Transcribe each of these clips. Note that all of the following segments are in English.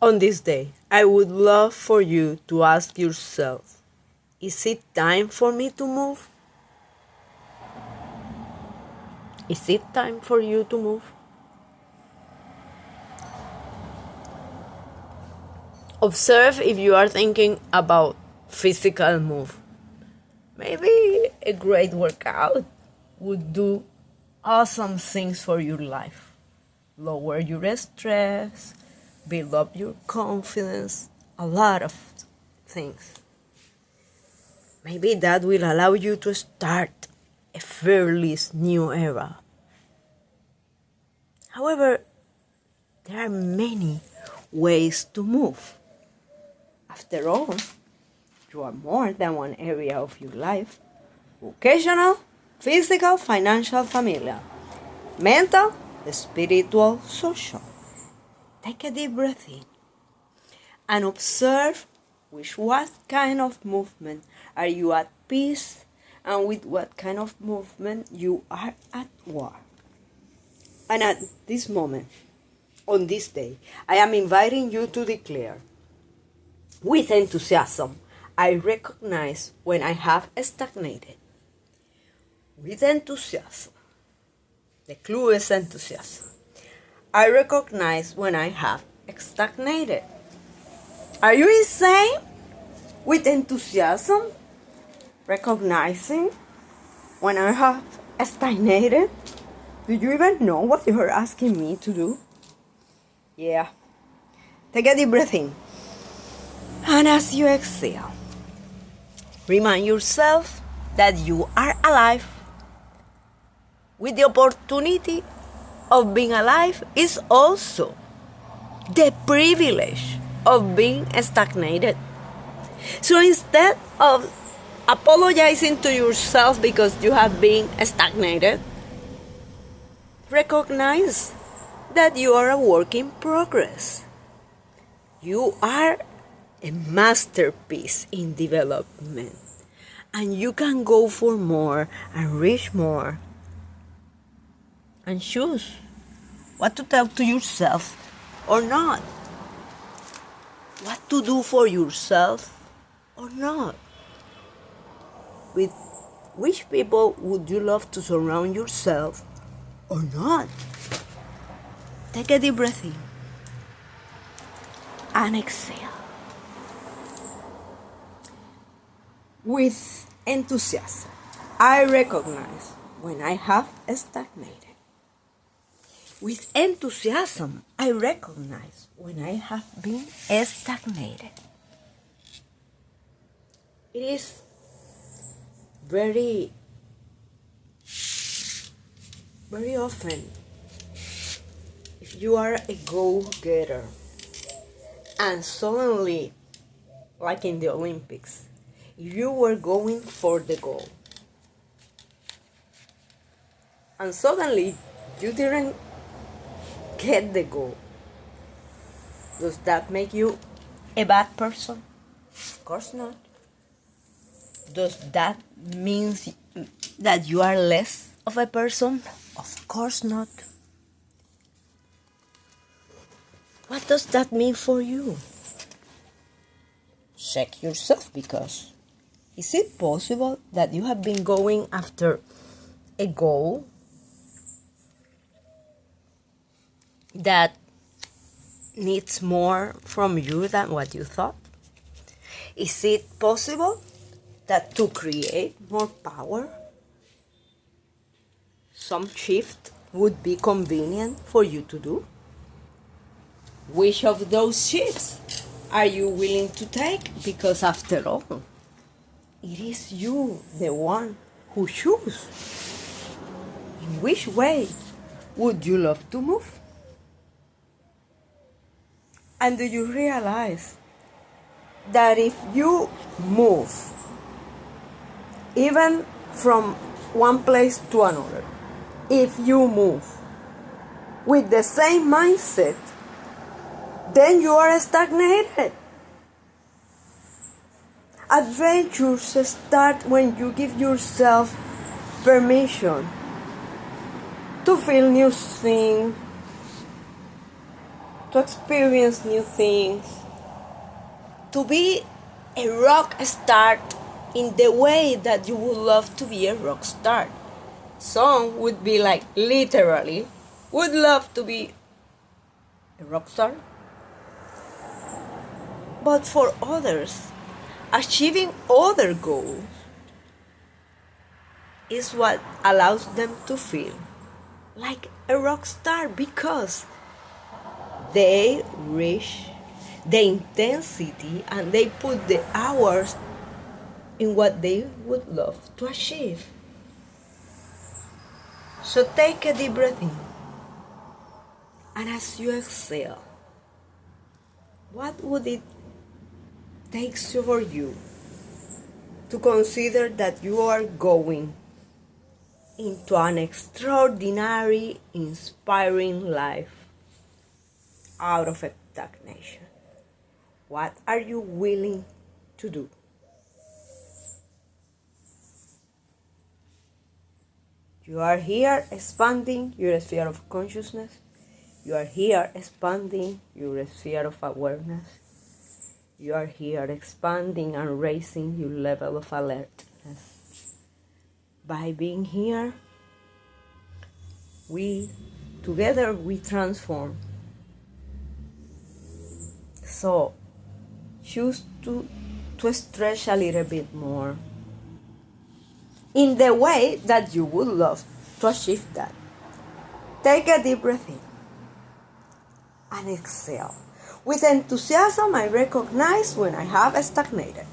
On this day, I would love for you to ask yourself, is it time for me to move? Is it time for you to move? Observe if you are thinking about physical move. Maybe a great workout would do awesome things for your life. Lower your stress, build up your confidence, a lot of things. Maybe that will allow you to start a fearless new era. However, there are many ways to move. After all, you are more than one area of your life: vocational, physical, financial, familiar, mental, spiritual, social. Take a deep breath in and observe with what kind of movement are you at peace and with what kind of movement you are at war. And at this moment, on this day, I am inviting you to declare with enthusiasm, I recognize when I have stagnated. With enthusiasm, the clue is enthusiasm. I recognize when I have stagnated. Are you insane? With enthusiasm, recognizing when I have stagnated? Do you even know what you are asking me to do? Yeah. Take a deep breath in. And as you exhale, remind yourself that you are alive. With the opportunity of being alive is also the privilege of being stagnated. So instead of apologizing to yourself because you have been stagnated, recognize that you are a work in progress. You are a masterpiece in development, and you can go for more and reach more. And choose what to tell to yourself or not. What to do for yourself or not. With which people would you love to surround yourself or not? Take a deep breath in and exhale. With enthusiasm, I recognize when I have stagnated. With enthusiasm, I recognize when I have been stagnated. It is very often, if you are a go-getter and suddenly, like in the Olympics, if you were going for the goal and suddenly you didn't get the goal, does that make you a bad person? Of course not. Does that mean that you are less of a person? Of course not. What does that mean for you? Check yourself, because is it possible that you have been going after a goal that needs more from you than what you thought? Is it possible that to create more power, some shift would be convenient for you to do? Which of those shifts are you willing to take? Because after all, it is you, the one who chooses. In which way would you love to move? And do you realize that if you move, even from one place to another, if you move with the same mindset, then you are stagnated. Adventures start when you give yourself permission to feel new things, to experience new things, to be a rock star in the way that you would love to be a rock star. Some would be like literally would love to be a rock star. But for others, achieving other goals is what allows them to feel like a rock star because they reach the intensity and they put the hours in what they would love to achieve. So take a deep breath in, and as you exhale, what would it take for you to consider that you are going into an extraordinary, inspiring life out of stagnation? What are you willing to do? You are here expanding your sphere of consciousness. You are here expanding your sphere of awareness. You are here expanding and raising your level of alertness. By being here, together we transform. So choose to stretch a little bit more in the way that you would love to achieve that. Take a deep breath in and exhale. With enthusiasm, I recognize when I have stagnated.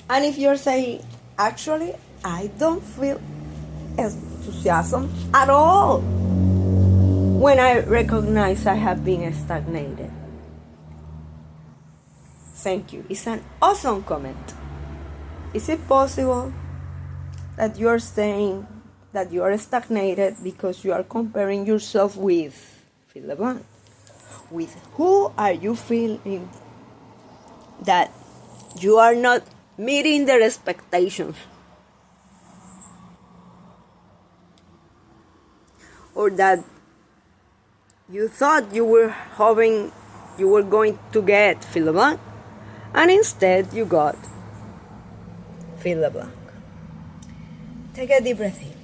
And if you're saying, actually, I don't feel enthusiasm at all when I recognize I have been stagnated. Thank you. It's an awesome comment. Is it possible that you're saying that you are stagnated because you are comparing yourself with, fill the blank? With who are you feeling that you are not meeting their expectations? Or that you thought you were going to get, fill the blank, and instead you got, fill the blank. Take a deep breath in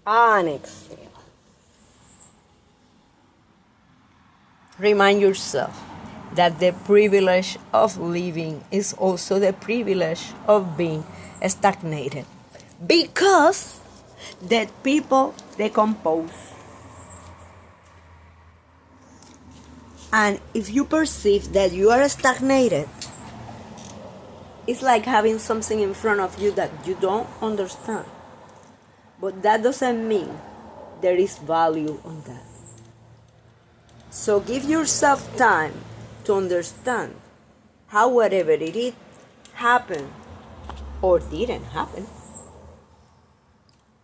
and exhale. Remind yourself that the privilege of living is also the privilege of being stagnated, because dead people decompose. And if you perceive that you are stagnated, it's like having something in front of you that you don't understand. But that doesn't mean there is value on that. So give yourself time to understand how whatever it is happened or didn't happen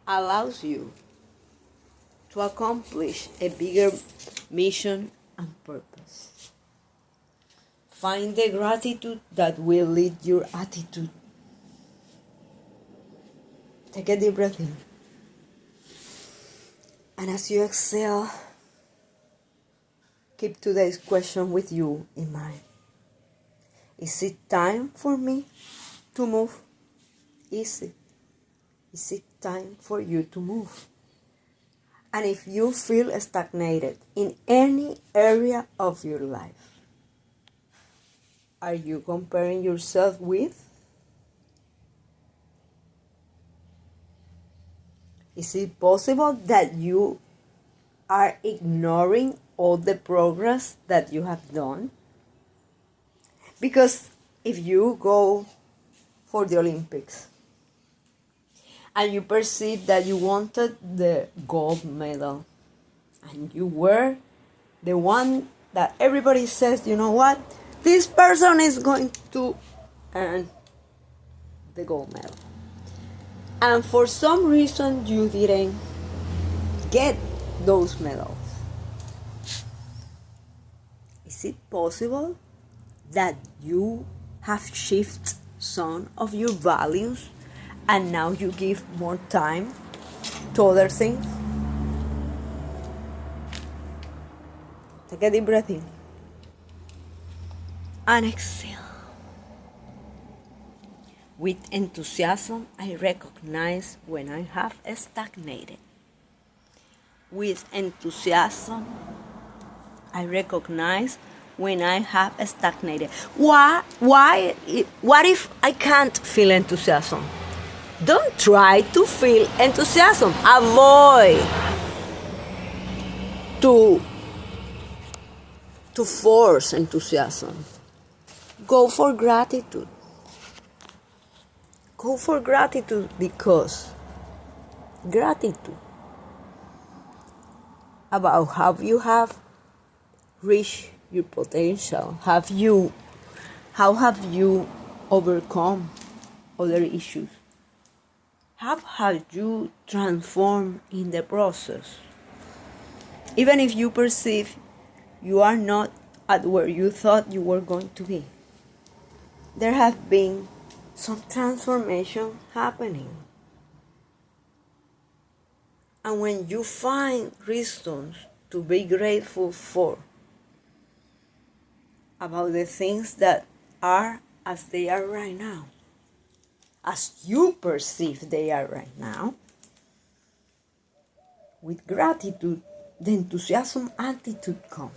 allows you to accomplish a bigger mission and purpose. Find the gratitude that will lead your attitude. Take a deep breath in. And as you exhale, keep today's question with you in mind. Is it time for me to move? Is it? Is it time for you to move? And if you feel stagnated in any area of your life, are you comparing yourself with? Is it possible that you are ignoring all the progress that you have done? Because if you go for the Olympics and you perceive that you wanted the gold medal and you were the one that everybody says, you know what, this person is going to earn the gold medal, and for some reason you didn't get those medals, is it possible that you have shifted some of your values and now you give more time to other things? Take Take a deep breath in. And exhale. With enthusiasm, I recognize when I have stagnated. With enthusiasm, I recognize when I have stagnated. What if I can't feel enthusiasm? Don't try to feel enthusiasm. Avoid to force enthusiasm. Go for gratitude. Go for gratitude because gratitude about how you have reached your potential. How have you overcome other issues? How have you transformed in the process? Even if you perceive you are not at where you thought you were going to be, there have been some transformation happening. And when you find reasons to be grateful for about the things that are as they are right now, as you perceive they are right now, with gratitude, the enthusiasm attitude comes.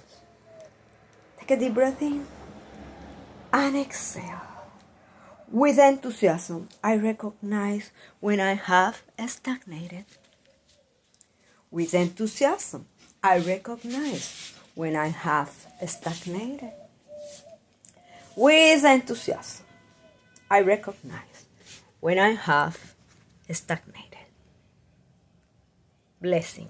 Take a deep breath in and exhale. With enthusiasm, I recognize when I have stagnated. With enthusiasm, I recognize when I have stagnated. With enthusiasm, I recognize when I have stagnated. Blessing.